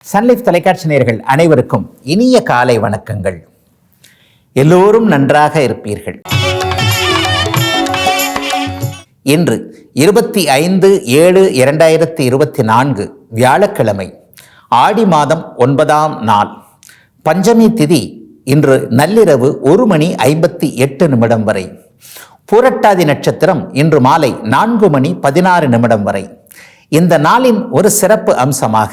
Sun Life தொலைக்காட்சி நேயர்கள் அனைவருக்கும் இனிய காலை வணக்கங்கள். எல்லோரும் நன்றாக இருப்பீர்கள். இன்று 25/7/2024 வியாழக்கிழமை, ஆடி மாதம் 9ஆம் நாள், பஞ்சமி திதி. இன்று நள்ளிரவு 1:58 வரை. பூரட்டாதி நட்சத்திரம் இன்று மாலை 4:16 வரை. இந்த நாளின் ஒரு சிறப்பு அம்சமாக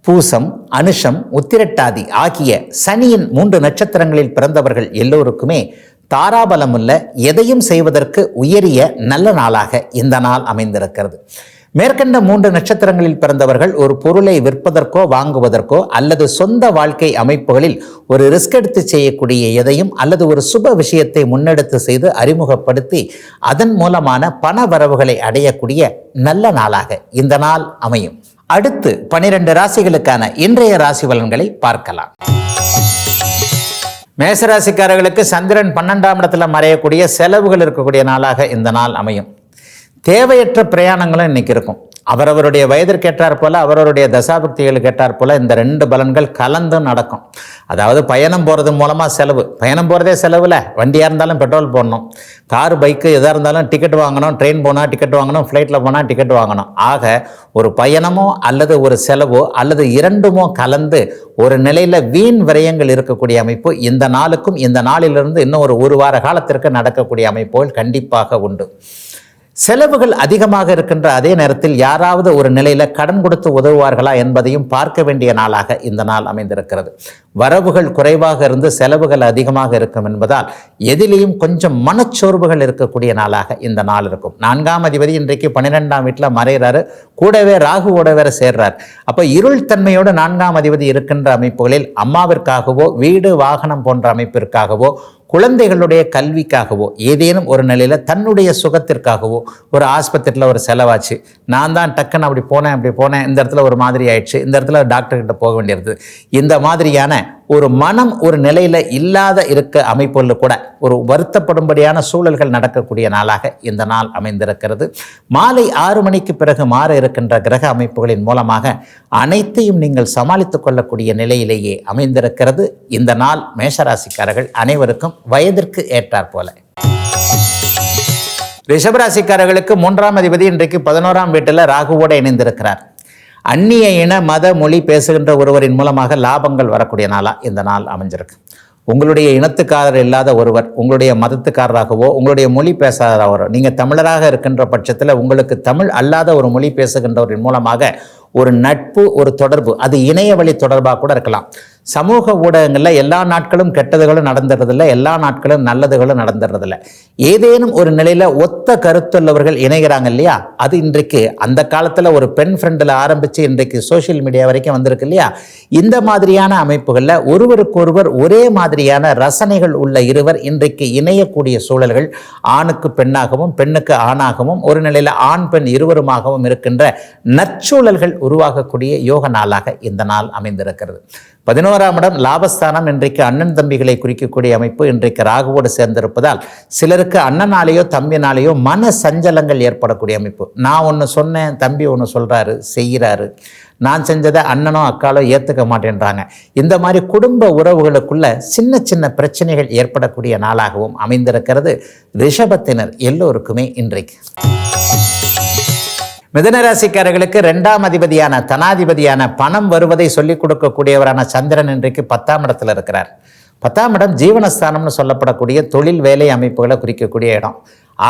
பூசம், அனுஷம், உத்திரட்டாதி ஆகிய சனியின் 3 நட்சத்திரங்களில் பிறந்தவர்கள் எல்லோருக்குமே தாராபலமுள்ள, எதையும் செய்வதற்கு உயரிய நல்ல நாளாக இந்த நாள் அமைந்திருக்கிறது. மேற்கண்ட 3 நட்சத்திரங்களில் பிறந்தவர்கள் ஒரு பொருளை விற்பதற்கோ வாங்குவதற்கோ அல்லது சொந்த வாழ்க்கை அமைப்புகளில் ஒரு ரிஸ்க் எடுத்து செய்யக்கூடிய எதையும் அல்லது ஒரு சுப விஷயத்தை முன்னெடுத்து செய்து அறிமுகப்படுத்தி அதன் மூலமான பண வரவுகளை அடையக்கூடிய நல்ல நாளாக இந்த நாள் அமையும். அடுத்து 12 ராசிகளுக்கான இன்றைய ராசி பலன்களை பார்க்கலாம். மேசராசிக்காரர்களுக்கு சந்திரன் 12ஆம் இடத்துல மறையக்கூடிய செலவுகள் இருக்கக்கூடிய நாளாக இந்த நாள் அமையும். தேவையற்ற பிரயாணங்களும் இன்னைக்கு இருக்கும். அவரவருடைய வயதிற்கு ஏற்றாற் போல, அவரவருடைய தசாபக்திகளுக்கு ஏற்றாற் போல இந்த 2 பலன்கள் கலந்து நடக்கும். அதாவது பயணம் போகிறது மூலமாக செலவு. பயணம் போகிறதே செலவில். வண்டியாக இருந்தாலும் பெட்ரோல் போடணும், கார் பைக்கு எதாக இருந்தாலும் டிக்கெட் வாங்கணும், ட்ரெயின் போனால் டிக்கெட் வாங்கணும், ஃப்ளைட்டில் போனால் டிக்கெட் வாங்கணும். ஆக ஒரு பயணமோ அல்லது ஒரு செலவோ அல்லது இரண்டுமோ கலந்து ஒரு நிலையில் வீண் விரயங்கள் இருக்கக்கூடிய அமைப்பு இந்த நாளுக்கும் இந்த நாளிலிருந்து இன்னும் ஒரு வார காலத்திற்கு நடக்கக்கூடிய அமைப்புகள் கண்டிப்பாக உண்டு. செலவுகள் அதிகமாக இருக்கின்ற அதே நேரத்தில் யாராவது ஒரு நிலையில் கடன் கொடுத்து உதவுவார்களா என்பதையும் பார்க்க வேண்டிய நாளாக இந்த நாள் அமைந்திருக்கிறது. வரவுகள் குறைவாக இருந்து செலவுகள் அதிகமாக இருக்கும் என்பதால் எதிலேயும் கொஞ்சம் மனச்சோர்வுகள் இருக்கக்கூடிய நாளாக இந்த நாள் இருக்கும். 4ஆம் அதிபதி இன்றைக்கு 12ஆம் வீட்டில் மறைகிறாரு. கூடவே ராகுவோட வேற சேர்றார். அப்போ இருள் தன்மையோடு 4ஆம் அதிபதி இருக்கின்ற அமைப்புகளில் அம்மாவிற்காகவோ வீடு வாகனம் போன்ற அமைப்பிற்காகவோ குழந்தைகளுடைய கல்விக்காகவோ ஏதேனும் ஒரு நிலையில் தன்னுடைய சுகத்திற்காகவோ ஒரு ஆஸ்பத்திரியில் ஒரு செலவாச்சு, நான் தான் டக்குன்னு அப்படி போனேன், இந்த இடத்துல ஒரு மாதிரி ஆயிடுச்சு, இந்த இடத்துல டாக்டர்கிட்ட போக வேண்டியது, இந்த மாதிரியான ஒரு மனம் ஒரு நிலையில் இல்லாத இருக்க அமைப்புகளில் கூட ஒரு வருத்தப்படும்படியான சூழல்கள் நடக்கக்கூடிய நாளாக இந்த நாள் அமைந்திருக்கிறது. மாலை 6 மணிக்கு பிறகு மாற இருக்கின்ற கிரக அமைப்புகளின் மூலமாக அனைத்தையும் நீங்கள் சமாளித்துக் கொள்ளக்கூடிய நிலையிலேயே அமைந்திருக்கிறது இந்த நாள். மேஷராசிக்காரர்கள் அனைவருக்கும் வயதிற்கு ஏற்றாற் போல. ரிஷபராசிக்காரர்களுக்கு 3ஆம் அதிபதி இன்றைக்கு 11ஆம் வீட்டில் ராகுவோடு இணைந்திருக்கிறார். அந்நிய இன மத மொழி பேசுகின்ற ஒருவரின் மூலமாக லாபங்கள் வரக்கூடிய நாளாக இந்த நாள் அமைஞ்சிருக்கு. உங்களுடைய இனத்துக்காரர் இல்லாத ஒருவர் உங்களுடைய மதத்துக்காரராகவோ உங்களுடைய மொழி பேசாதவரோ, நீங்கள் தமிழராக இருக்கின்ற பட்சத்தில் உங்களுக்கு தமிழ் அல்லாத ஒரு மொழி பேசுகின்றவரின் மூலமாக ஒரு நட்பு, ஒரு தொடர்பு, அது இணைய வழி தொடர்பாக கூட இருக்கலாம். சமூக ஊடகங்களில் எல்லா நாட்களும் கெட்டதுகளும் நடந்துடுறதில்ல, எல்லா நாட்களும் நல்லதுகளும் நடந்துடுறதில்ல. ஏதேனும் ஒரு நிலையில் ஒத்த கருத்துள்ளவர்கள் இணைகிறாங்க இல்லையா, அது இன்றைக்கு அந்த காலத்தில் ஒரு பெண் ஃப்ரெண்டில் ஆரம்பித்து இன்றைக்கு சோஷியல் மீடியா வரைக்கும் வந்திருக்கு இல்லையா. இந்த மாதிரியான அமைப்புகளில் ஒருவருக்கொருவர் ஒரே மாதிரியான ரசனைகள் உள்ள இருவர் இன்றைக்கு இணையக்கூடிய சூழல்கள் ஆணுக்கு பெண்ணாகவும் பெண்ணுக்கு ஆணாகவும் ஒரு நிலையில் ஆண் பெண் இருவருமாகவும் இருக்கின்ற நற்சூழல்கள் உருவாகக்கூடிய யோக நாளாக இந்த நாள் அமைந்திருக்கிறது. 11ஆம் இடம் லாபஸ்தானம். இன்றைக்கு அண்ணன் தம்பிகளை குறிக்கக்கூடிய அமைப்பு இன்றைக்கு ராகுவோடு சேர்ந்திருப்பதால் சிலருக்கு அண்ணனாலேயோ தம்பினாலேயோ மன சஞ்சலங்கள் ஏற்படக்கூடிய அமைப்பு. நான் ஒன்று சொன்னேன், தம்பி ஒன்று சொல்கிறாரு, செய்கிறாரு, நான் செஞ்சதை அண்ணனோ அக்காலோ ஏற்றுக்க மாட்டேன்றாங்க. இந்த மாதிரி குடும்ப உறவுகளுக்குள்ள சின்ன சின்ன பிரச்சனைகள் ஏற்படக்கூடிய நாளாகவும் அமைந்திருக்கிறது ரிஷபத்தினர் எல்லோருக்குமே இன்றைக்கு. மிதுனராசிக்காரர்களுக்கு 2ஆம் அதிபதியான தனாதிபதியான பணம் வருவதை சொல்லிக் கொடுக்கக்கூடியவரான சந்திரன் இன்றைக்கு 10ஆம் இடத்துல இருக்கிறார். 10ஆம் இடம் ஜீவனஸ்தானம்னு சொல்லப்படக்கூடிய தொழில் வேலை அமைப்புகளை குறிக்கக்கூடிய இடம்.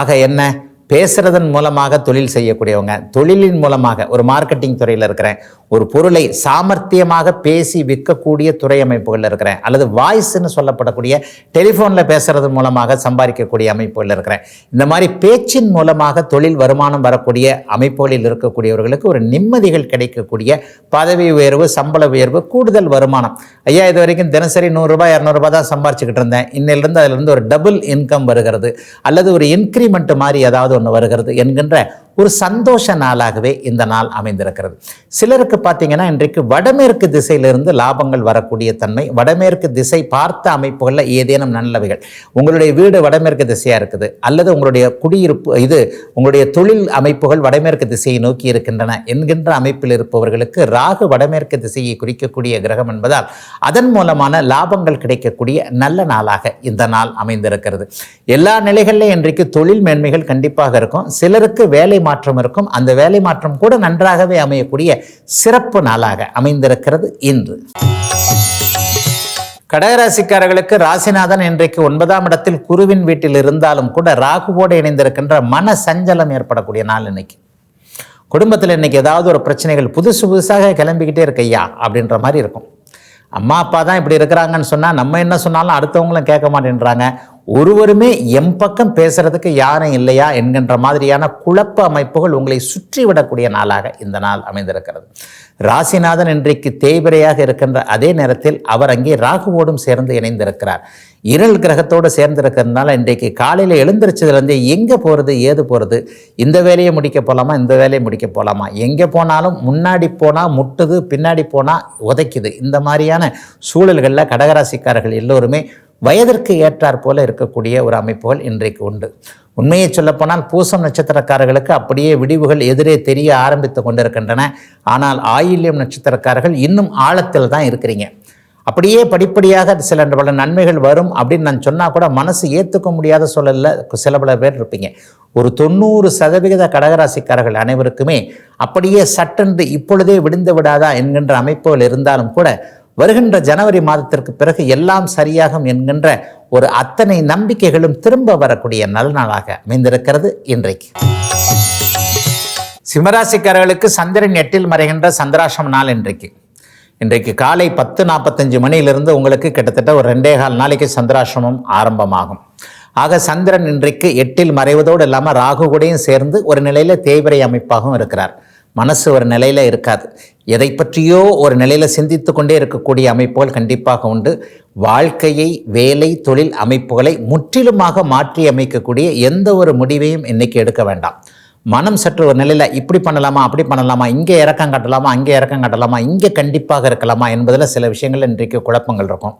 ஆக என்ன, பேசுறதன் மூலமாக தொழில் செய்யக்கூடியவங்க, தொழிலின் மூலமாக ஒரு மார்க்கெட்டிங் துறையில் இருக்கிறேன், ஒரு பொருளை சாமர்த்தியமாக பேசி விற்கக்கூடிய துறை அமைப்புகளில் இருக்கிறேன், அல்லது வாய்ஸ்ன்னு சொல்லப்படக்கூடிய டெலிஃபோனில் பேசுறது மூலமாக சம்பாதிக்கக்கூடிய அமைப்புகளில் இருக்கிறேன். இந்த மாதிரி பேச்சின் மூலமாக தொழில் வருமானம் வரக்கூடிய அமைப்புகளில் இருக்கக்கூடியவர்களுக்கு ஒரு நிம்மதிகள் கிடைக்கக்கூடிய பதவி உயர்வு, சம்பள உயர்வு, கூடுதல் வருமானம். ஐயா, இது வரைக்கும் தினசரி 100 ரூபாய் 200 ரூபாய் தான் சம்பாரிச்சுக்கிட்டு இருந்தேன், இன்னிலிருந்து அதிலிருந்து ஒரு டபுள் இன்கம் வருகிறது அல்லது ஒரு இன்க்ரிமெண்ட் மாதிரி ஏதாவது ஒன்று வருகிறது என்கின்ற ஒரு சந்தோஷ நாளாகவே இந்த நாள் அமைந்திருக்கிறது. சிலருக்கு பார்த்தீங்கன்னா இன்றைக்கு வடமேற்கு திசையிலிருந்து லாபங்கள் வரக்கூடிய தன்மை, வடமேற்கு திசை பார்த்த அமைப்புகளில் ஏதேனும் நல்லவைகள், உங்களுடைய வீடு வடமேற்கு திசையாக இருக்குது அல்லது உங்களுடைய குடியிருப்பு உங்களுடைய தொழில் அமைப்புகள் வடமேற்கு திசையை நோக்கி இருக்கின்றன என்கின்ற அமைப்பில் இருப்பவர்களுக்கு ராகு வடமேற்கு திசையை குறிக்கக்கூடிய கிரகம் என்பதால் அதன் மூலமான லாபங்கள் கிடைக்கக்கூடிய நல்ல நாளாக இந்த நாள் அமைந்திருக்கிறது. எல்லா நிலைகளிலும் இன்றைக்கு தொழில் மேன்மைகள் கண்டிப்பாக இருக்கும். சிலருக்கு வேலை மாற்றம் இருக்கும். அந்த வேலை மாற்றம் கூட நன்றாகவே அமையக்கூடிய சிறப்பு நாளாக அமைந்திருக்கிறது இன்று. கடகராசிக்காரர்களுக்கு ராசிநாதன் இன்றைக்கு 9ஆம் இடத்தில் குருவின் வீட்டில் இருந்தாலும் கூட ராகுவோடு இணைந்திருக்கின்ற மன சஞ்சலம் ஏற்படக்கூடிய நாள் இன்னைக்கு. குடும்பத்தில் இன்னைக்கு ஏதாவது ஒரு பிரச்சனைகள் புதுசாக கிளம்பிக்கிட்டே இருக்கையா அப்படின்ற மாதிரி இருக்கும். அம்மா அப்பா தான் இப்படி இருக்கிறாங்கன்னு சொன்னால் நம்ம என்ன சொன்னாலும் அடுத்தவங்களும் கேட்க மாட்டேன்றாங்க. ஒருவருமே எம் பக்கம் பேசுறதுக்கு யாரும் இல்லையா என்கின்ற மாதிரியான குழப்ப அமைப்புகள் உங்களை சுற்றி விடக்கூடிய நாளாக இந்த நாள் அமைந்திருக்கிறது. ராசிநாதன் இன்றைக்கு தேய்பிரையாக இருக்கின்ற அதே நேரத்தில் அவர் அங்கே ராகுவோடும் சேர்ந்து இணைந்திருக்கிறார். இருள் கிரகத்தோடு சேர்ந்திருக்கிறதுனால இன்றைக்கு காலையில் எழுந்திரிச்சதுலேருந்து எங்கே போகிறது ஏது போகிறது, இந்த வேலையை முடிக்க போகலாமா இந்த வேலையை முடிக்க போகலாமா, எங்கே போனாலும் முன்னாடி போனால் முட்டுது பின்னாடி போனால் உதைக்குது, இந்த மாதிரியான சூழல்களில் கடகராசிக்காரர்கள் எல்லோருமே வயதிற்கு ஏற்றாற் போல இருக்கக்கூடிய ஒரு அமைப்புகள் இன்றைக்கு உண்டு. உண்மையை சொல்லப்போனால் பூசம் நட்சத்திரக்காரர்களுக்கு அப்படியே விடிவுகள் எதிரே தெரிய ஆரம்பித்து கொண்டிருக்கின்றன. ஆனால் ஆயில்யம் நட்சத்திரக்காரர்கள் இன்னும் ஆழத்தில் தான் இருக்கிறீங்க. அப்படியே படிப்படியாக சில பல நன்மைகள் வரும் அப்படின்னு நான் சொன்னால் கூட மனசு ஏற்றுக்க முடியாத சூழலில் சில பல பேர் இருப்பீங்க. ஒரு 90% கடகராசிக்காரர்கள் அனைவருக்குமே அப்படியே சட்டென்று இப்பொழுதே விடுந்து விடாதா என்கின்ற அமைப்புகள் இருந்தாலும் கூட வருகின்ற ஜனவரி மாதத்திற்கு பிறகு எல்லாம் சரியாகும் என்கின்ற ஒரு அத்தனை நம்பிக்கைகளும் திரும்ப வரக்கூடிய நல்ல நாளாக அமைந்திருக்கிறது இன்றைக்கு. சிம்மராசிக்காரர்களுக்கு சந்திரன் 8இல் மறைகின்ற சந்திராஷ்டம நாள் இன்றைக்கு காலை 10:45 மணியிலிருந்து உங்களுக்கு கிட்டத்தட்ட ஒரு 2.25 நாளைக்கு சந்திராஷ்டமம் ஆரம்பமாகும். ஆக சந்திரன் இன்றைக்கு 8இல் மறைவதோடு இல்லாமல் ராகு கூடயும் சேர்ந்து ஒரு நிலையில் தேய்பிரை அமைப்பாகவும் இருக்கிறார். மனசு ஒரு நிலையில் இருக்காது. எதை பற்றியோ ஒரு நிலையில் சிந்தித்து கொண்டே இருக்கக்கூடிய அமைப்புகள் கண்டிப்பாக உண்டு. வாழ்க்கையை, வேலை, தொழில் அமைப்புகளை முற்றிலுமாக மாற்றி அமைக்கக்கூடிய எந்த ஒரு முடிவையும் இன்னைக்கு எடுக்க வேண்டாம். மனம் சற்று ஒரு நிலையில் இப்படி பண்ணலாமா அப்படி பண்ணலாமா, இங்கே இறக்கம் காட்டலாமா அங்கே இறக்கம் காட்டலாமா, இங்கே கண்டிப்பாக இருக்கலாமா என்பதில் சில விஷயங்கள் இன்றைக்கு குழப்பங்கள் இருக்கும்.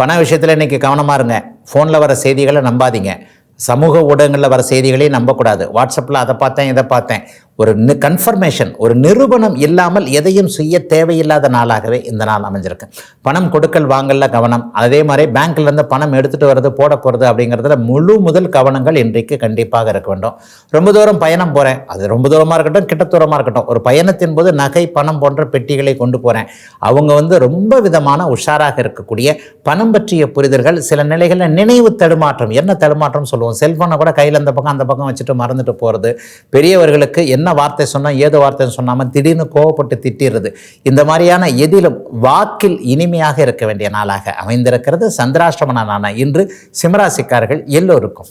பண விஷயத்தில் இன்றைக்கி கவனமாக இருங்க. ஃபோனில் வர செய்திகளை நம்பாதீங்க. சமூக ஊடகங்களில் வர செய்திகளையும் நம்பக்கூடாது. வாட்ஸ்அப்பில் அதை பார்த்தேன் இதை பார்த்தேன், ஒரு கன்ஃபர்மேஷன், ஒரு நிரூபணம் இல்லாமல் எதையும் செய்ய தேவையில்லாத நாளாகவே இந்த நாள் அமைஞ்சிருக்கு. பணம் கொடுக்கல் வாங்கல கவனம். அதே மாதிரி பேங்க்லேருந்து பணம் எடுத்துகிட்டு வர்றது போட போகிறது அப்படிங்கிறதுல முதல் கவனங்கள் இன்றைக்கு கண்டிப்பாக இருக்க வேண்டும். ரொம்ப தூரம் பயணம் போகிறேன், அது ரொம்ப தூரமாக இருக்கட்டும் கிட்ட தூரமாக இருக்கட்டும், ஒரு பயணத்தின் போது நகை பணம் போன்ற பெட்டிகளை கொண்டு போகிறேன். அவங்க ரொம்ப விதமான உஷாராக இருக்கக்கூடிய பணம் பற்றிய புரிதல்கள், சில நிலைகளில் நினைவு தடுமாற்றம். என்ன தடுமாற்றம் சொல்லுவோம், செல்ஃபோனை கூட கையில் அந்த பக்கம் வச்சுட்டு மறந்துட்டு போகிறது. பெரியவர்களுக்கு என்ன வார்த்தை சொன்னால் ஏதோ வார்த்தை சொன்னாமல் திடீர்னு கோவப்பட்டு திட்டிடுறது. இந்த மாதிரியான எதிலும் வாக்கில் இனிமையாக இருக்க வேண்டிய நாளாக அமைந்திருக்கிறது சந்திராஷ்டம நாளான இன்று சிம்மராசிக்காரர்கள் எல்லோருக்கும்.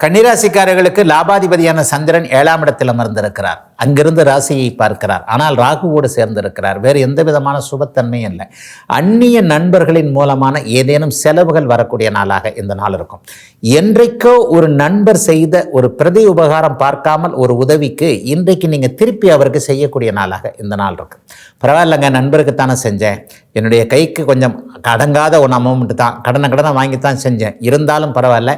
கன்னிராசிக்காரர்களுக்கு லாபாதிபதியான சந்திரன் 7ஆம் இடத்தில் அமர்ந்திருக்கிறார். அங்கிருந்து ராசியை பார்க்கிறார். ஆனால் ராகுவோடு சேர்ந்திருக்கிறார். வேறு எந்த விதமான சுபத்தன்மையும் இல்லை. அந்நிய நண்பர்களின் மூலமான ஏதேனும் செலவுகள் வரக்கூடிய நாளாக இந்த நாள் இருக்கும். என்றைக்கோ ஒரு நண்பர் செய்த ஒரு பிரதி உபகாரம் பார்க்காமல் ஒரு உதவிக்கு இன்றைக்கு நீங்கள் திருப்பி அவருக்கு செய்யக்கூடிய நாளாக இந்த நாள் இருக்கு. பரவாயில்லைங்க, நண்பருக்குத்தானே செஞ்சேன், என்னுடைய கைக்கு கொஞ்சம் அடங்காத ஒரு அமௌண்ட் தான், கடனை வாங்கித்தான் செஞ்சேன், இருந்தாலும் பரவாயில்ல,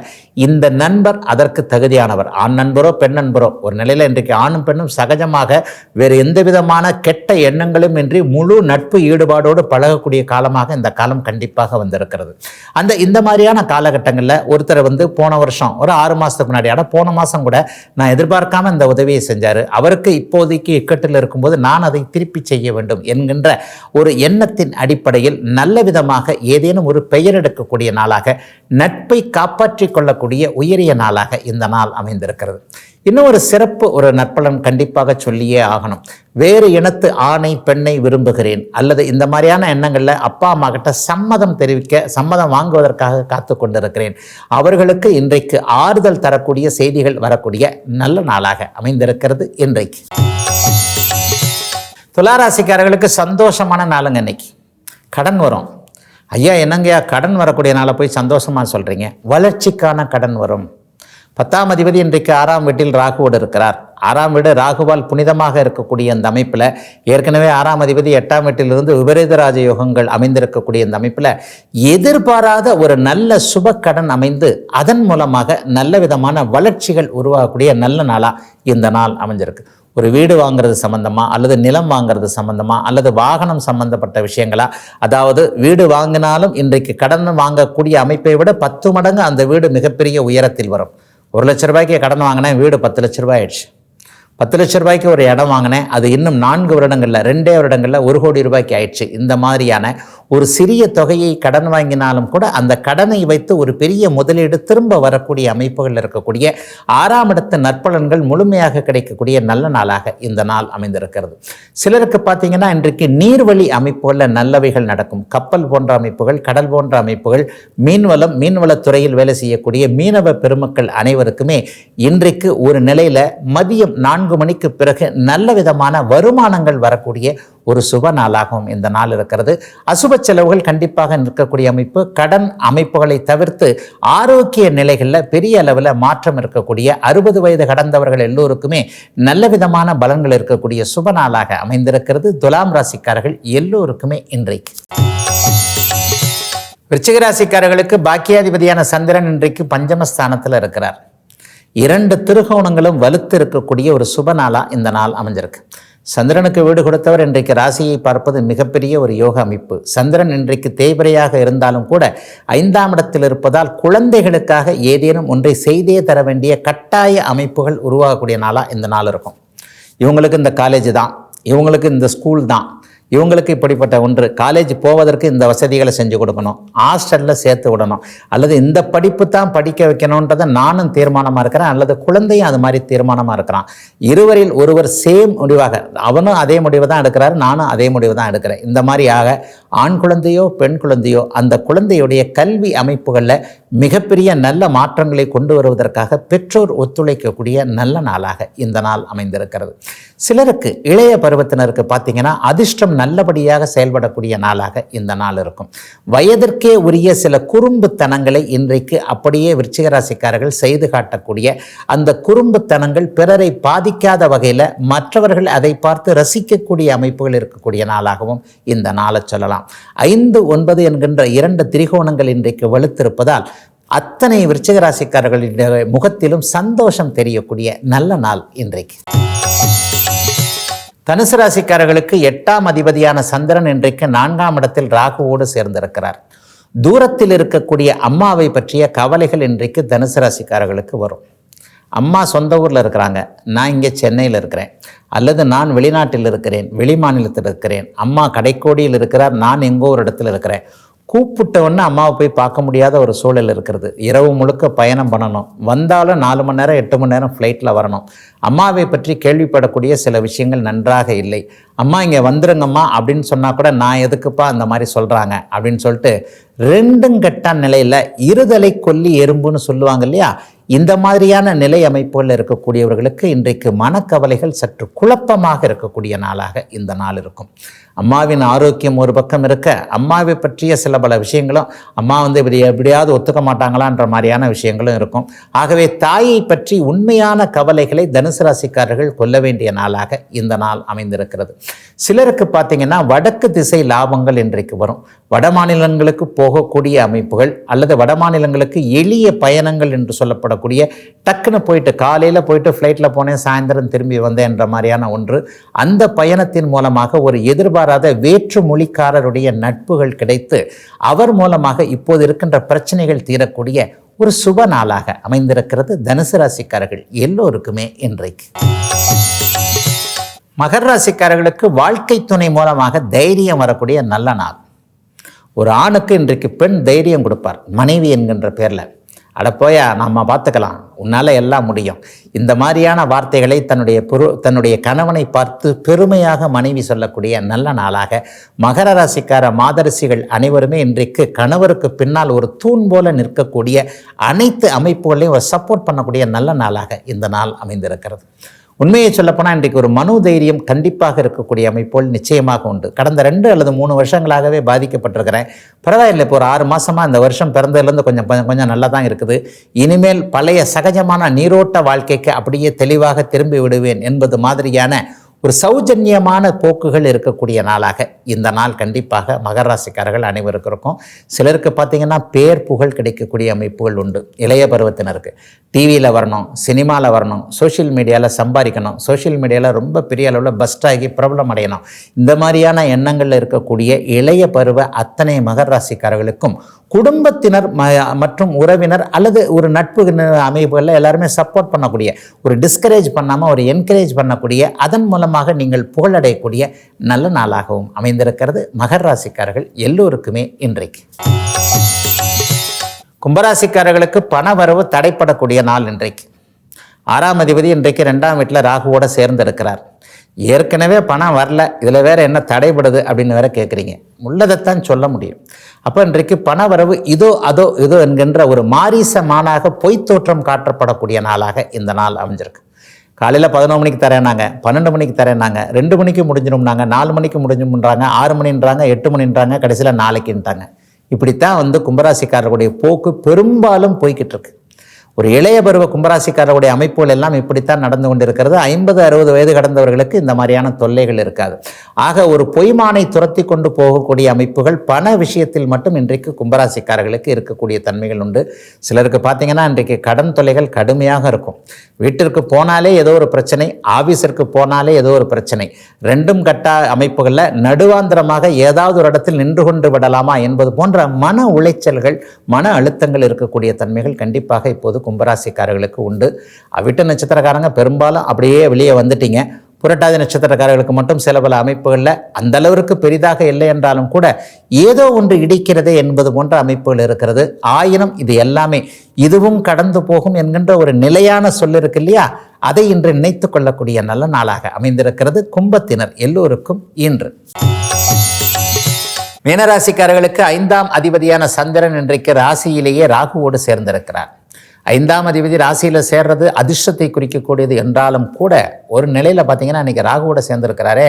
இந்த நண்பர் அதற்கு தகுதியானவர். ஆண் நண்பரோ பெண் நண்பரோ ஒரு நிலையில் இன்றைக்கு ஆணும் பெண்ணும் சகஜமாக வேறு எந்த விதமான கெட்ட எண்ணங்களும் இன்றி முழு நட்பு ஈடுபாடோடு பழகக்கூடிய காலமாக இந்த காலம் கண்டிப்பாக வந்திருக்கிறது. இந்த மாதிரியான காலகட்டங்களில் ஒருத்தர் போன வருஷம் ஒரு 6 மாதத்துக்கு முன்னாடி போன மாதம் கூட நான் எதிர்பார்க்காம இந்த உதவியை செஞ்சார், அவருக்கு இப்போதைக்கு இக்கட்டில் இருக்கும்போது நான் அதை திருப்பி செய்ய வேண்டும் என்கின்ற ஒரு எண்ணத்தின் அடிப்படையில் நல்ல விதமாக ஏதேனும் ஒரு பெயர் எடுக்கக்கூடிய நாளாக, நட்பை காப்பாற்றிக் கொள்ளக்கூடிய உயரிய நாளாக இந்த நாள் அமைந்திருக்கிறது. இன்னும் ஒரு சிறப்பு ஒரு நற்பலன் கண்டிப்பாக சொல்லியே ஆகணும். வேறு இனத்து ஆணை பெண்ணை விரும்புகிறேன் அல்லது இந்த மாதிரியான எண்ணங்களில் அப்பா அம்மா கிட்ட சம்மதம் வாங்குவதற்காக காத்து கொண்டிருக்கிறேன், அவர்களுக்கு இன்றைக்கு ஆறுதல் தரக்கூடிய செய்திகள் வரக்கூடிய நல்ல நாளாக அமைந்திருக்கிறது இன்றைக்கு. துளாராசிக்காரர்களுக்கு சந்தோஷமான நாளுங்க இன்னைக்கு. கடன் வரும். ஐயா என்னங்கய்யா கடன் வரக்கூடிய நாளை போய் சந்தோஷமாக சொல்கிறீங்க? வளர்ச்சிக்கான கடன் வரும். 10ஆம் அதிபதி இன்றைக்கு 6ஆம் வீட்டில் ராகுவோடு இருக்கிறார். 6ஆம் வீடு ராகுவால் புனிதமாக இருக்கக்கூடிய இந்த அமைப்பில் ஏற்கனவே 6ஆம் அதிபதி 8ஆம் வீட்டிலிருந்து விபரீத ராஜ யோகங்கள் அமைந்திருக்கக்கூடிய இந்த அமைப்பில் எதிர்பாராத ஒரு நல்ல சுப கடன் அமைந்து அதன் மூலமாக நல்ல விதமான வளர்ச்சிகள் உருவாகக்கூடிய நல்ல நாளாக இந்த நாள் அமைஞ்சிருக்கு. ஒரு வீடு வாங்குறது சம்பந்தமா அல்லது நிலம் வாங்குறது சம்பந்தமா அல்லது வாகனம் சம்பந்தப்பட்ட விஷயங்களா, அதாவது வீடு வாங்கினாலும் இன்றைக்கு கடன் வாங்கக்கூடிய அமைப்பை விட 10 மடங்கு அந்த வீடு மிகப்பெரிய உயரத்தில் வரும். 1 லட்ச ரூபாய்க்கு கடன் வாங்கினேன், வீடு 10 லட்ச ரூபாய் ஆயிடுச்சு. 10 லட்ச ரூபாய்க்கு ஒரு இடம் வாங்கினேன், அது இன்னும் 4 வருடங்களில் 2 வருடங்களில் 1 கோடி ரூபாய்க்கு ஆயிடுச்சு. இந்த மாதிரியான ஒரு சிறிய தொகையை கடன் வாங்கினாலும் கூட அந்த கடனை வைத்து ஒரு பெரிய முதலீடு திரும்ப வரக்கூடிய அமைப்புகள் இருக்கக்கூடிய 6ஆம் இடத்து நற்பலன்கள் முழுமையாக கிடைக்கக்கூடிய நல்ல நாளாக இந்த நாள் அமைந்திருக்கிறது. சிலருக்கு பார்த்தீங்கன்னா இன்றைக்கு நீர்வழி அமைப்புகளில் நல்லவைகள் நடக்கும். கப்பல் போன்ற அமைப்புகள், கடல் போன்ற அமைப்புகள், மீன்வளத்துறையில் வேலை செய்யக்கூடிய மீனவ பெருமக்கள் அனைவருக்குமே இன்றைக்கு ஒரு நிலையில் மதியம் 4 மணிக்கு பிறகு நல்ல விதமான வருமானங்கள் வரக்கூடிய ஒரு சுப நாளாகவும் இந்த நாள் இருக்கிறது. அசுப செலவுகள் கண்டிப்பாக நிற்கக்கூடிய அமைப்பு. கடன் அமைப்புகளை தவிர்த்து ஆரோக்கிய நிலைகளில் பெரிய அளவில் மாற்றம் இருக்கக்கூடிய 60 வயது கடந்தவர்கள் எல்லோருக்குமே நல்ல விதமான பலன்கள் இருக்கக்கூடிய சுப நாளாக அமைந்திருக்கிறது. துலாம் ராசிக்காரர்கள் எல்லோருக்குமே இன்றைக்கு. விருச்சிக ராசிக்காரர்களுக்கு பாக்கியாதிபதியான சந்திரன் இன்றைக்கு பஞ்சமஸ்தானத்தில் இருக்கிறார். 2 திருகோணங்களும் வலுத்து இருக்கக்கூடிய ஒரு சுப நாளாக இந்த நாள் அமைஞ்சிருக்கு. சந்திரனுக்கு வீடு கொடுத்தவர் இன்றைக்கு ராசியை பார்ப்பது மிகப்பெரிய ஒரு யோக அமைப்பு. சந்திரன் இன்றைக்கு தேய்பிரையாக இருந்தாலும் கூட 5ஆம் இடத்தில் இருப்பதால் குழந்தைகளுக்காக ஏதேனும் ஒன்றை செய்தே தர வேண்டிய கட்டாய அமைப்புகள் உருவாகக்கூடிய நாளாக இந்த நாள் இருக்கும். இவங்களுக்கு இந்த காலேஜ் தான், இவங்களுக்கு இந்த ஸ்கூல் தான், இவங்களுக்கு இப்படிப்பட்ட ஒன்று, காலேஜ் போவதற்கு இந்த வசதிகளை செஞ்சு கொடுக்கணும், ஹாஸ்டலில் சேர்த்து விடணும், அல்லது இந்த படிப்பு தான் படிக்க வைக்கணுன்றதை நானும் தீர்மானமாக இருக்கிறேன், அல்லது குழந்தையும் அது மாதிரி தீர்மானமாக இருக்கிறான். இருவரில் ஒருவர் சேம் முடிவாக, அவனும் அதே முடிவு தான் எடுக்கிறாரு, நானும் அதே முடிவு தான் எடுக்கிறேன். இந்த மாதிரியாக ஆண் குழந்தையோ பெண் குழந்தையோ அந்த குழந்தையுடைய கல்வி அமைப்புகளில் மிகப்பெரிய நல்ல மாற்றங்களை கொண்டு வருவதற்காக பெற்றோர் ஒத்துழைக்கக்கூடிய நல்ல நாளாக இந்த நாள் அமைந்திருக்கிறது. சிலருக்கு இளைய பருவத்தினருக்கு பார்த்தீங்கன்னா அதிர்ஷ்டம் நல்லபடியாக செயல்படக்கூடிய நாளாக இந்த நாள் இருக்கும். வயதிற்கே உரிய சில குறும்புத்தனங்களை இன்றைக்கு அப்படியே விருச்சிக ராசிக்காரர்கள் செய்து காட்டக்கூடிய அந்த குறும்புத்தனங்கள் பிறரை பாதிக்காத வகையில் மற்றவர்கள் அதை பார்த்து ரசிக்கக்கூடிய அமைப்புகள் இருக்கக்கூடிய நாளாகவும் இந்த நாளை சொல்லலாம். 5, 9 என்கின்ற 2 திரிகோணங்கள் இன்றைக்கு வலுத்திருப்பதால் அத்தனை விருச்சிக ராசிக்காரர்களுடைய முகத்திலும் சந்தோஷம் தெரியக்கூடிய நல்ல நாள் இன்றைக்கு. தனுசு ராசிக்காரர்களுக்கு 8ஆம் அதிபதியான சந்திரன் இன்றைக்கு 4ஆம் இடத்தில் ராகுவோடு சேர்ந்திருக்கிறார். தூரத்தில் இருக்கக்கூடிய அம்மாவை பற்றிய கவலைகள் இன்றைக்கு தனுசு ராசிக்காரர்களுக்கு வரும். அம்மா சொந்த ஊரில் இருக்கிறாங்க, நான் இங்கே சென்னையில் இருக்கிறேன், அல்லது நான் வெளிநாட்டில் இருக்கிறேன், வெளி மாநிலத்தில் இருக்கிறேன், அம்மா கடைக்கோடியில் இருக்கிறார், நான் எங்கோ ஒரு இடத்துல இருக்கிறேன். கூப்பிட்டவொன்னே அம்மாவை போய் பார்க்க முடியாத ஒரு சூழல் இருக்கிறது. இரவு முழுக்க பயணம் பண்ணணும், வந்தாலும் 4 மணி நேரம் 8 மணி நேரம் ஃப்ளைட்டில் வரணும். அம்மாவை பற்றி கேள்விப்படக்கூடிய சில விஷயங்கள் நன்றாக இல்லை. அம்மா இங்கே வந்துருங்கம்மா அப்படின்னு சொன்னால் கூட நான் எதுக்குப்பா அந்த மாதிரி சொல்கிறாங்க அப்படின்னு சொல்லிட்டு 2 கட்ட நிலையில் இருதலை கொல்லி எறும்புன்னு சொல்லுவாங்க இல்லையா, இந்த மாதிரியான நிலை அமைப்புகள் இருக்கக்கூடியவர்களுக்கு இன்றைக்கு மனக்கவலைகள் சற்று குழப்பமாக இருக்கக்கூடிய நாளாக இந்த நாள் இருக்கும். அம்மாவின் ஆரோக்கியம் ஒரு பக்கம் இருக்க, அம்மாவை பற்றிய சில பல விஷயங்களும் அம்மா எப்படியாவது ஒத்துக்க மாட்டாங்களான்ற மாதிரியான விஷயங்களும் இருக்கும். ஆகவே தாயை பற்றி உண்மையான கவலைகளை தனுசு ராசிக்காரர்கள் கொள்ள வேண்டிய நாளாக இந்த நாள் அமைந்திருக்கிறது. சிலருக்கு பார்த்தீங்கன்னா வடக்கு திசை லாபங்கள் இன்றைக்கு வரும். வட மாநிலங்களுக்கு போகக்கூடிய அமைப்புகள் அல்லது வட மாநிலங்களுக்கு எளிய பயணங்கள் என்று சொல்லப்படக்கூடிய, டக்குன்னு போயிட்டு காலையில் போயிட்டு ஃப்ளைட்டில் போனேன் சாயந்தரம் திரும்பி வந்தேன் என்ற மாதிரியான ஒன்று, அந்த பயணத்தின் மூலமாக ஒரு எதிர்பாராத வேற்று மொழிக்காரருடைய நட்புகள் கிடைத்து அவர் மூலமாக இப்போது இருக்கின்ற பிரச்சனைகள் தீரக்கூடிய ஒரு சுப நாளாக அமைந்திருக்கிறது தனுசு ராசிக்காரர்கள் எல்லோருக்குமே இன்றைக்கு. மகர ராசிக்காரர்களுக்கு வாழ்க்கை துணை மூலமாக தைரியம் வரக்கூடிய நல்ல நாள். ஒரு ஆணுக்கு இன்றைக்கு பெண் தைரியம் கொடுப்பார், மனைவி என்கின்ற பேரில். அடப்போயா நம்ம பார்த்துக்கலாம், உன்னால் எல்லாம் முடியும், இந்த மாதிரியான வார்த்தைகளை தன்னுடைய கணவனை பார்த்து பெருமையாக மனைவி சொல்லக்கூடிய நல்ல நாளாக மகர ராசிக்கார மாதரசிகள் அனைவருமே இன்றைக்கு கணவருக்கு பின்னால் ஒரு தூண் போல நிற்கக்கூடிய அனைத்து அமைப்புகளையும் சப்போர்ட் பண்ணக்கூடிய நல்ல நாளாக இந்த நாள் அமைந்திருக்கிறது. உண்மையை சொல்லப்போனால் இன்றைக்கு ஒரு மனோதைரியம் கண்டிப்பாக இருக்கக்கூடிய அமைப்புகள் நிச்சயமாக உண்டு. கடந்த 2 அல்லது 3 வருஷங்களாகவே பாதிக்கப்பட்டிருக்கிறேன். பரவாயில்லை, இப்போ ஒரு 6 மாதமாக இந்த வருஷம் பிறந்ததுலேருந்து கொஞ்சம் நல்லா தான் இருக்குது. இனிமேல் பழைய சகஜமான நீரோட்ட வாழ்க்கைக்கு அப்படியே தெளிவாக திரும்பி விடுவேன் என்பது மாதிரியான ஒரு சௌஜன்யமான போக்குகள் இருக்கக்கூடிய நாளாக இந்த நாள் கண்டிப்பாக மகர ராசிக்காரர்கள் அனைவருக்கும் இருக்கும். சிலருக்கு பார்த்திங்கன்னா பேர் புகழ் கிடைக்கக்கூடிய அமைப்புகள் உண்டு. இளைய பருவத்தினருக்கு டிவியில் வரணும், சினிமாவில் வரணும், சோஷியல் மீடியாவில் சம்பாதிக்கணும், சோஷியல் மீடியாவில் ரொம்ப பெரிய அளவில் பஸ்ட் ஆகி பிரபலம் அடையணும், இந்த மாதிரியான எண்ணங்களில் இருக்கக்கூடிய இளைய பருவ அத்தனை மகர ராசிக்காரர்களுக்கும் குடும்பத்தினர் மற்றும் உறவினர் அல்லது ஒரு நட்பு அமைப்புகளில் எல்லாருமே சப்போர்ட் பண்ணக்கூடிய, ஒரு டிஸ்கரேஜ் பண்ணாமல் ஒரு என்கரேஜ் பண்ணக்கூடிய, அதன் மூலமாக நீங்கள் புகழடையக்கூடிய நல்ல நாளாகவும் அமைந்திருக்கிறது மகர ராசிக்காரர்கள் எல்லோருக்குமே இன்றைக்கு. கும்பராசிக்காரர்களுக்கு பண வரவு தடைப்படக்கூடிய நாள் இன்றைக்கு. 6ஆம் அதிபதி இன்றைக்கு 2ஆம் வீட்டில் ராகுவோடு சேர்ந்திருக்கிறார். ஏற்கனவே பணம் வரல, இதில் வேறு என்ன தடைபடுது அப்படின்னு வேற கேட்குறீங்க. உள்ளதைத்தான் சொல்ல முடியும். அப்போ இன்றைக்கு பண வரவு இதோ என்கின்ற ஒரு மாரீசமானாக பொய்த்தோற்றம் காட்டப்படக்கூடிய நாளாக இந்த நாள் அமைஞ்சிருக்கு. காலையில் 11 மணிக்கு தரேனாங்க, 12 மணிக்கு தரேனாங்க, 2 மணிக்கு முடிஞ்சிடும்னாங்க, 4 மணிக்கு முடிஞ்சும்ன்றாங்க, 6 மணின்றாங்க, 8 மணின்றாங்க, கடைசியில் நாளைக்குன்ட்டாங்க. இப்படித்தான் கும்பராசிக்காரர்களுடைய போக்கு பெரும்பாலும் போய்கிட்டு இருக்கு. ஒரு இளைய பருவ கும்பராசிக்காரருடைய அமைப்புகள் எல்லாம் இப்படித்தான் நடந்து கொண்டிருக்கிறது. 50-60 வயது கடந்தவர்களுக்கு இந்த மாதிரியான தொல்லைகள் இருக்காது. ஆக ஒரு பொய்மானை துரத்தி கொண்டு போகக்கூடிய அமைப்புகள் பண விஷயத்தில் மட்டும் இன்றைக்கு கும்பராசிக்காரர்களுக்கு இருக்கக்கூடிய தன்மைகள் உண்டு. சிலருக்கு பார்த்தீங்கன்னா இன்றைக்கு கடன் தொல்லைகள் கடுமையாக இருக்கும். வீட்டிற்கு போனாலே ஏதோ ஒரு பிரச்சனை, ஆஃபீஸிற்கு போனாலே ஏதோ ஒரு பிரச்சனை. 2ம் கட்ட அமைப்புகளில் நடுவாந்திரமாக ஏதாவது ஒரு இடத்தில் நின்று கொண்டு விடலாமா என்பது போன்ற மன உளைச்சல்கள், மன அழுத்தங்கள் இருக்கக்கூடிய தன்மைகள் கண்டிப்பாக இப்போது கும்பராசிக்காரர்களுக்கு உண்டு. அவிட்ட நட்சத்திரக்காரங்க பெரும்பாலும் அப்படியே வெளியே வந்துட்டீங்க. புரட்டாதி நட்சத்திரக்காரர்களுக்கு மட்டும் சில பல அமைப்புகளில் அந்த அளவிற்கு பெரிதாக இல்லை என்றாலும் கூட ஏதோ ஒன்று இடிக்கிறது என்பது போன்ற அமைப்புகள் இருக்கிறது. ஆயினும் இது எல்லாமே இதுவும் கடந்து போகும் என்கின்ற ஒரு நிலையான சொல் இருக்கு இல்லையா, அதை இன்று நினைத்து கொள்ளக்கூடிய நல்ல நாளாக அமைந்திருக்கிறது கும்பத்தினர் எல்லோருக்கும் இன்று. மீனராசிக்காரர்களுக்கு 5ஆம் அதிபதியான சந்திரன் இன்றைக்கு ராசியிலேயே ராகுவோடு சேர்ந்திருக்கிறார். 5ஆம் அதிபதி ராசியில் சேர்றது அதிர்ஷ்டத்தை குறிக்கக்கூடியது என்றாலும் கூட ஒரு நிலையில் பார்த்தீங்கன்னா இன்றைக்கி ராகுவோட சேர்ந்திருக்கிறாரே,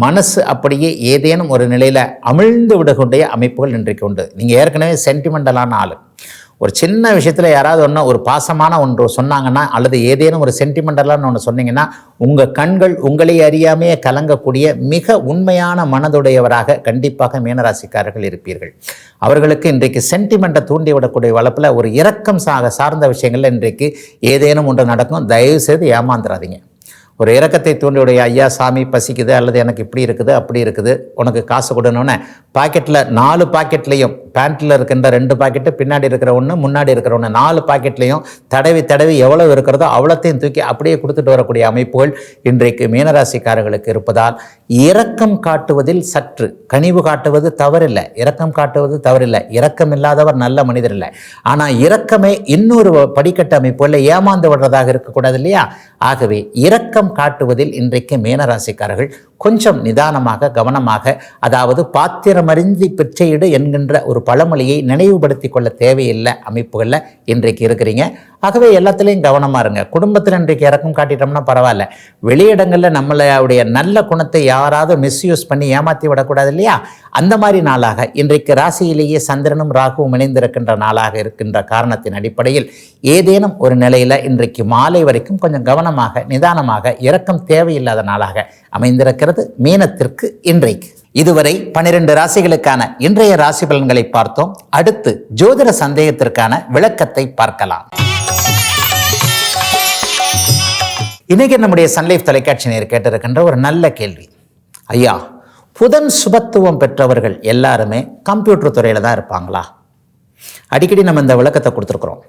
மனசு அப்படியே ஏதேனும் ஒரு நிலையில் அமிழ்ந்து விடக்கூடிய அமைப்புகள் இன்றைக்கு உண்டு. நீங்கள் ஏற்கனவே சென்டிமெண்டலான ஆள், ஒரு சின்ன விஷயத்தில் யாராவது ஒரு பாசமான ஒன்று சொன்னாங்கன்னா அல்லது ஏதேனும் ஒரு சென்டிமெண்டலான ஒன்று சொன்னீங்கன்னா உங்கள் கண்கள் உங்களை அறியாமையே கலங்கக்கூடிய மிக உண்மையான மனதுடையவராக கண்டிப்பாக மீனராசிக்காரர்கள் இருப்பீர்கள். அவர்களுக்கு இன்றைக்கு சென்டிமெண்ட்டை தூண்டிவிடக்கூடிய வளப்பில் ஒரு இரக்கம் சார்ந்த விஷயங்களில் இன்றைக்கு ஏதேனும் ஒன்று நடக்கும். தயவு செய்து ஏமாந்துடாதீங்க. ஒரு இரக்கத்தை தூண்டியுடைய, ஐயா சாமி பசிக்குது அல்லது எனக்கு இப்படி இருக்குது அப்படி இருக்குது, உனக்கு காசு கொடுனோன்னே பாக்கெட்டில் 4 பாக்கெட்லேயும் பேண்ட்டில் இருக்கின்ற 2 பாக்கெட்டு, பின்னாடி இருக்கிற ஒன்று, முன்னாடி இருக்கிற ஒன்று, 4 பாக்கெட்லேயும் தடவி எவ்வளவு இருக்கிறதோ அவ்வளோத்தையும் தூக்கி அப்படியே கொடுத்துட்டு வரக்கூடிய அமைப்புகள் இன்றைக்கு மீனராசிக்காரர்களுக்கு இருப்பதால் இரக்கம் காட்டுவதில் சற்று கனிவு காட்டுவது தவறில்லை. இரக்கம் காட்டுவது தவறில்லை. இரக்கம் இல்லாதவர் நல்ல மனிதர் இல்லை. ஆனால் இரக்கமே இன்னொரு படிக்கட்டு அமைப்புகளில் ஏமாந்து விடுறதாக இருக்கக்கூடாது இல்லையா. ஆகவே இரக்கம் காட்டுவதில் இன்றைக்கு மீனராசிக்காரர்கள் கொஞ்சம் நிதானமாக கவனமாக, அதாவது பாத்திரமறிந்து பிச்சையிடு என்கின்ற ஒரு பழமொழியை நினைவுபடுத்தி கொள்ள தேவையில்லை அமைப்புகளில் இன்றைக்கு இருக்கிறீங்க. ஆகவே எல்லாத்துலேயும் கவனமாக இருங்க. குடும்பத்தில் இன்றைக்கு இறக்கம் காட்டிட்டோம்னா பரவாயில்ல, வெளியிடங்களில் நம்மளுடைய நல்ல குணத்தை யாராவது மிஸ்யூஸ் பண்ணி ஏமாற்றி விடக்கூடாது இல்லையா. அந்த மாதிரி நாளாக இன்றைக்கு ராசியிலேயே சந்திரனும் ராகுவும் இணைந்திருக்கின்ற நாளாக இருக்கின்ற காரணத்தின் அடிப்படையில் ஏதேனும் ஒரு நிலையில் இன்றைக்கு மாலை வரைக்கும் கொஞ்சம் கவனமாக நிதானமாக இரக்கம் தேவையில்லாத நாளாக அமைந்திருக்கிறது மீனத்திற்கு இன்றைக்கு. இதுவரை 12 ராசிகளுக்கான இன்றைய ராசி பலன்களை பார்த்தோம். அடுத்து ஜோதிட சந்தேகத்திற்கான விளக்கத்தை பார்க்கலாம். இன்னைக்கு நம்முடைய சன்லைஃப் தொலைக்காட்சி நேர் கேட்டிருக்கின்ற ஒரு நல்ல கேள்வி. ஐயா, புதன் சுபத்துவம் பெற்றவர்கள் எல்லாருமே கம்ப்யூட்டர் துறையில் தான் இருப்பாங்களா? அடிக்கடி நம்ம இந்த விளக்கத்தை கொடுத்துருக்குறோம்.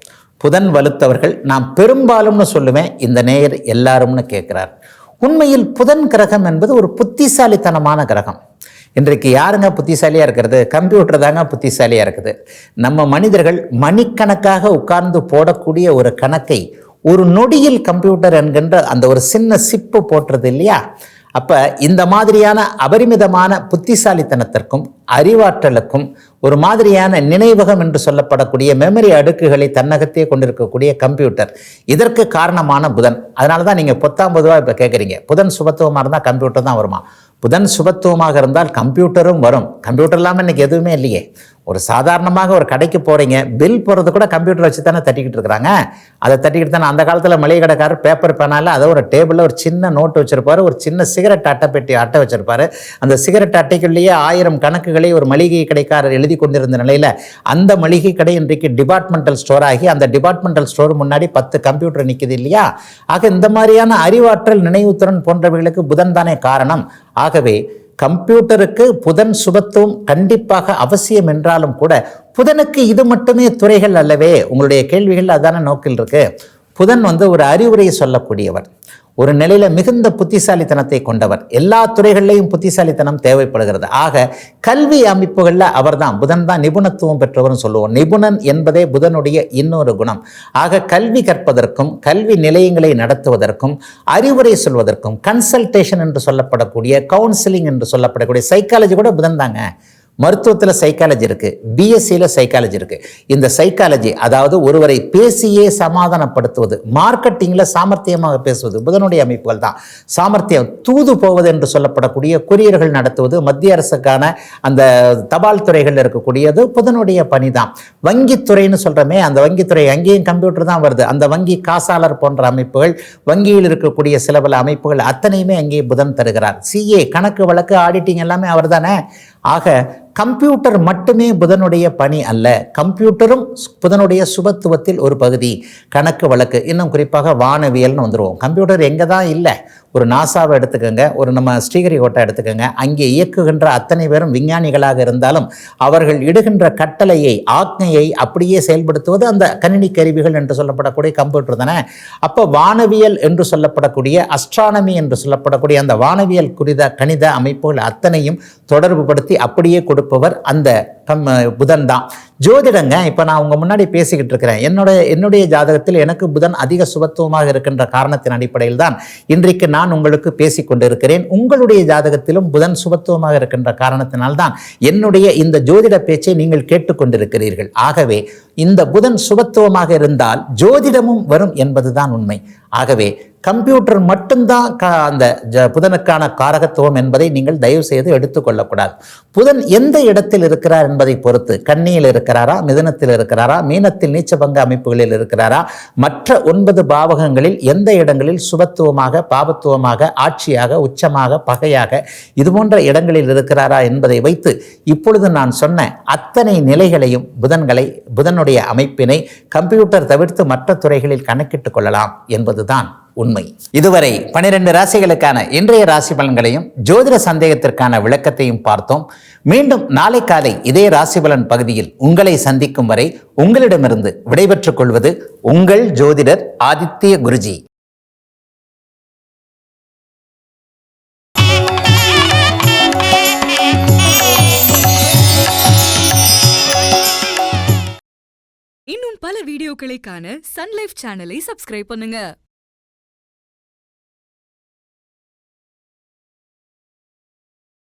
புதன் வலுத்தவர்கள் நான் பெரும்பாலும்னு சொல்லுவேன், இந்த நேயர் எல்லாரும்னு கேட்குறார். உண்மையில் புதன் கிரகம் என்பது ஒரு புத்திசாலித்தனமான கிரகம். இன்றைக்கு யாருங்க புத்திசாலியாக இருக்கிறது? கம்ப்யூட்டர் தாங்க புத்திசாலியாக இருக்குது. நம்ம மனிதர்கள் மணிக்கணக்காக உட்கார்ந்து போடக்கூடிய ஒரு கணக்கை ஒரு நொடியில் கம்ப்யூட்டர் என்கின்ற அந்த ஒரு சின்ன சிப்பு போட்டுறது இல்லையா, அப்போ இந்த மாதிரியான அபரிமிதமான புத்திசாலித்தனத்திற்கும் அறிவாற்றலுக்கும் ஒரு மாதிரியான நினைவகம் என்று சொல்லப்படக்கூடிய மெமரி அடுக்குகளை தன்னகத்தே கொண்டிருக்கக்கூடிய கம்ப்யூட்டர், இதற்கு காரணமான புதன். அதனால தான் நீங்கள் பொத்தாம்பதுவாக இப்போ கேட்குறீங்க, புதன் சுபத்துவமாக இருந்தால் கம்ப்யூட்டர் தான் வருமா? புதன் சுபத்துவமாக இருந்தால் கம்ப்யூட்டரும் வரும். கம்ப்யூட்டர் இல்லாமல் இன்றைக்கி எதுவுமே இல்லையே. ஒரு சாதாரணமாக ஒரு கடைக்கு போகிறீங்க, பில் போடுறது கூட கம்ப்யூட்டர் வச்சு தானே தட்டிக்கிட்டு இருக்கிறாங்க. அதை தட்டிக்கிட்டு தானே அந்த காலத்தில் மளிகை கடைக்காரர் பேப்பர் பேனால அதை ஒரு டேபிளில் ஒரு சின்ன நோட்டு வச்சுருப்பார், ஒரு சின்ன சிகரெட் அட்டை வச்சுருப்பார். அந்த சிகரெட் அட்டைக்குள்ளேயே 1000 கணக்குகளை ஒரு மளிகை கடைக்காரர் எழுதி கொண்டிருந்த நிலையில் அந்த மளிகை கடை இன்றைக்கு டிபார்ட்மெண்டல் ஸ்டோர் ஆகி அந்த டிபார்ட்மெண்டல் ஸ்டோர் முன்னாடி 10 கம்ப்யூட்டர் நிற்குது இல்லையா? ஆக இந்த மாதிரியான அறிவாற்றல், நினைவுத்திறன் போன்றவைகளுக்கு புதன் தானே காரணம். ஆகவே கம்ப்யூட்டருக்கு புதன் சுபத்துவம் கண்டிப்பாக அவசியம் என்றாலும் கூட புதனுக்கு இது மட்டுமே துறைகள் அல்லவே. உங்களுடைய கேள்விகள் அதான நோக்கில் இருக்கு. புதன் ஒரு அறிவுரையை சொல்லக்கூடியவர், ஒரு நிலையில மிகுந்த புத்திசாலித்தனத்தை கொண்டவர். எல்லா துறைகளிலையும் புத்திசாலித்தனம் தேவைப்படுகிறது. ஆக கல்வி அமைப்புகளில் அவர் தான், புதன் தான் நிபுணத்துவம் பெற்றவர்னு சொல்லுவோம். நிபுணன் என்பதே புதனுடைய இன்னொரு குணம். ஆக கல்வி கற்பதற்கும் கல்வி நிலையங்களை நடத்துவதற்கும் அறிவுரை சொல்வதற்கும் கன்சல்டேஷன் என்று சொல்லப்படக்கூடிய, கவுன்சிலிங் என்று சொல்லப்படக்கூடிய சைக்காலஜி கூட புதன் தாங்க. மருத்துவத்தில் சைக்காலஜி இருக்குது, பிஎஸ்சியில் சைக்காலஜி இருக்குது. இந்த சைக்காலஜி, அதாவது ஒருவரை பேசியே சமாதானப்படுத்துவது, மார்க்கெட்டிங்கில் சாமர்த்தியமாக பேசுவது புதனுடைய அமைப்புகள் தான். சாமர்த்தியம், தூது போவது என்று சொல்லப்படக்கூடிய கொரியர்கள் நடத்துவது, மத்திய அரசுக்கான அந்த தபால் துறைகளில் இருக்கக்கூடியது புதனுடைய பணி தான். வங்கித்துறைன்னு சொல்கிறோமே, அந்த வங்கித்துறை அங்கேயும் கம்ப்யூட்டர் தான் வருது. அந்த வங்கி காசாளர் போன்ற அமைப்புகள், வங்கியில் இருக்கக்கூடிய சில பல அமைப்புகள் அத்தனையுமே அங்கே புதன் தருகிறார். சிஏ, கணக்கு வழக்கு, ஆடிட்டிங் எல்லாமே அவர் தானே. ஆக கம்ப்யூட்டர் மட்டுமே புதனுடைய பணி அல்ல, கம்ப்யூட்டரும் புதனுடைய சுபத்துவத்தில் ஒரு பகுதி. கணக்கு வழக்கு, இன்னும் குறிப்பாக வானவியல்னு வந்துடுவோம். கம்ப்யூட்டர் எங்கே தான் இல்லை, ஒரு நாசாவை எடுத்துக்கோங்க, ஒரு நம்ம ஸ்ரீஹரிகோட்டை எடுத்துக்கோங்க, அங்கே இயக்குகின்ற அத்தனை பேரும் விஞ்ஞானிகளாக இருந்தாலும் அவர்கள் இடுகின்ற கட்டளையை, ஆக்ஞையை அப்படியே செயல்படுத்துவது அந்த கணினி கருவிகள் என்று சொல்லப்படக்கூடிய கம்ப்யூட்டர் தானே. அப்போ வானவியல் என்று சொல்லப்படக்கூடிய, அஸ்ட்ரானமி என்று சொல்லப்படக்கூடிய அந்த வானவியல் குறித்த கணித அமைப்புகள் அத்தனையும் தொடர்பு படுத்தி அப்படியே கொடுப்பவர் அந்த புதன் தான். ஜோதிடங்க, இப்போ நான் உங்க முன்னாடி பேசிக்கிட்டு இருக்கிறேன், என்னுடைய ஜாதகத்தில் எனக்கு புதன் அதிக சுபத்துவமாக இருக்கின்ற காரணத்தின் அடிப்படையில் தான் இன்றைக்கு நான் உங்களுக்கு பேசிக் கொண்டிருக்கிறேன். உங்களுடைய ஜாதகத்திலும் புதன் சுபத்துவமாக இருக்கின்ற காரணத்தினால்தான் என்னுடைய இந்த ஜோதிட பேச்சை நீங்கள் கேட்டுக்கொண்டிருக்கிறீர்கள். ஆகவே இந்த புதன் சுபத்துவமாக இருந்தால் ஜோதிடமும் வரும் என்பதுதான் உண்மை. ஆகவே கம்ப்யூட்டர் மட்டும்தான் அந்த புதனுக்கான காரகத்துவம் என்பதை நீங்கள் தயவு செய்து எடுத்துக்கொள்ளக்கூடாது. புதன் எந்த இடத்தில் இருக்கிறார் என்பதை பொறுத்து, கன்னியில் இருக்கிறாரா, மிதுனத்தில் இருக்கிறாரா, மீனத்தில் நீச்சபங்க அமைப்புகளில் இருக்கிறாரா, மற்ற 9 பாவகங்களில் எந்த இடங்களில் சுபத்துவமாக, பாபத்துவமாக, ஆட்சியாக, உச்சமாக, பகையாக, இது போன்ற இடங்களில் இருக்கிறாரா என்பதை வைத்து இப்பொழுது நான் சொன்ன அத்தனை நிலைகளையும், புதனுடைய அமைப்பினை கம்ப்யூட்டர் தவிர்த்து மற்ற துறைகளில் கணக்கிட்டுக் கொள்ளலாம் என்பதுதான் உண்மை. இதுவரை 12 ராசிகளுக்கான இன்றைய ராசி பலன்களையும் ஜோதிட சந்தேகத்திற்கான விளக்கத்தையும் பார்த்தோம். மீண்டும் நாளை காலை இதே ராசி பலன் பகுதியில் உங்களை சந்திக்கும் வரை உங்களிடமிருந்து விடைபெற்றுக் கொள்வது உங்கள் ஜோதிடர் ஆதித்ய குருஜி. இன்னும் பல வீடியோக்களை காண சன் லைஃப் சேனலை சப்ஸ்கிரைப் பண்ணுங்க.